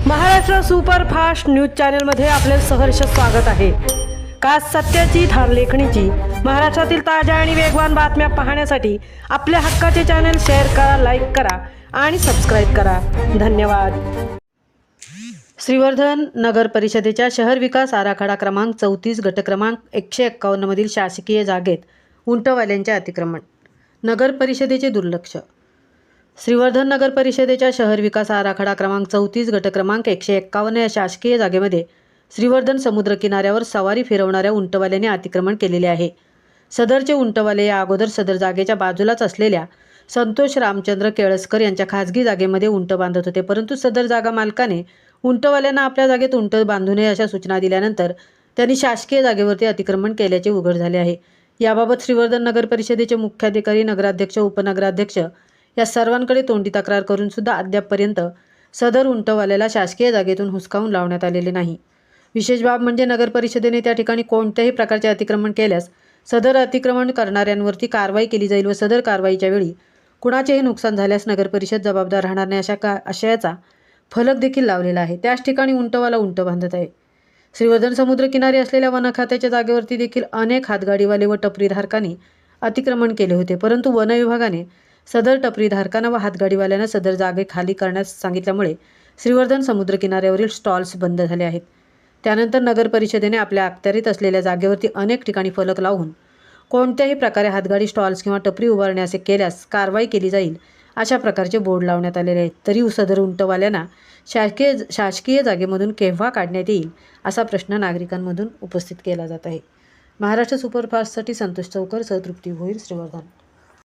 Maharashtra superfast news चॅनलमध्ये आपले सहर्ष स्वागत आहे। खास सत्याची थार लेखणीची महाराष्ट्रातील ताज्या आणि वेगवान बातम्या पाहण्यासाठी आपल्या हक्काचे चॅनल शेअर करा, लाईक करा आणि सबस्क्राईब करा। धन्यवाद। श्रीवर्धन नगर परिषदेच्या शहर विकास आराखडा क्रमांक 34 गट क्रमांक 151 मधील शासकीय जागेत उंटवाल्यांचे अतिक्रमण, नगर परिषदेचे दुर्लक्ष। श्रीवर्धन नगर परिषदेच्या शहर विकास आराखडा क्रमांक 34 गट क्रमांक 151 या शासकीय जागेमध्ये श्रीवर्धन समुद्र किनाऱ्यावर सवारी फिरवणाऱ्या उंटवाल्याने अतिक्रमण केलेले आहे। सदरचे उंटवाले या अगोदर सदर जागेच्या बाजूलाच असलेल्या संतोष रामचंद्र केळसकर यांच्या खाजगी जागेमध्ये उंट बांधत होते, परंतु सदर जागा मालकाने उंटवाल्यांना आपल्या जागेत उंट बांधू नये अशा सूचना दिल्यानंतर त्यांनी शासकीय जागेवरती अतिक्रमण केल्याचे उघड झाले आहे। याबाबत श्रीवर्धन नगर परिषदेचे मुख्याधिकारी, नगराध्यक्ष, उपनगराध्यक्ष या सर्वांकडे तोंडी तक्रार करून सुद्धा अद्यापपर्यंत सदर उंटवाल्याला शासकीय जागेतून हुसकावून लावण्यात आलेले नाही। विशेष बाब म्हणजे नगर परिषदेने त्या ठिकाणी कोणत्याही प्रकारचे अतिक्रमण केल्यास सदर अतिक्रमण करणाऱ्यांवरती कारवाई केली जाईल व सदर कारवाईच्या वेळी कुणाचेही नुकसान झाल्यास नगर परिषद जबाबदार राहणार नाही अशा आशयाचा फलक देखील लावलेला आहे। त्याच ठिकाणी उंटवाला उंट बांधत आहे। श्रीवर्धन समुद्र किनारी असलेल्या वन खात्याच्या जागेवरती देखील अनेक हातगाडीवाले व टपरीधारकांनी अतिक्रमण केले होते, परंतु वन विभागाने सदर टपरीधारकांना व हातगाडीवाल्यांना सदर जागे खाली करण्यास सांगितल्यामुळे श्रीवर्धन समुद्र किनाऱ्यावरील स्टॉल्स बंद झाले आहेत। त्यानंतर नगर परिषदेने आपल्या अखत्यारीत असलेल्या जागेवरती अनेक ठिकाणी फलक लावून कोणत्याही प्रकारे हातगाडी स्टॉल्स किंवा टपरी उभारणे असे केल्यास कारवाई केली जाईल अशा प्रकारचे बोर्ड लावण्यात आलेले आहेत। तरी सदर उंटवाल्यांना शासकीय जागेमधून केव्हा काढण्यात येईल असा प्रश्न नागरिकांमधून उपस्थित केला जात आहे। महाराष्ट्र सुपरफास्टसाठी संतोष चौकर, तृप्ती भोईर, श्रीवर्धन।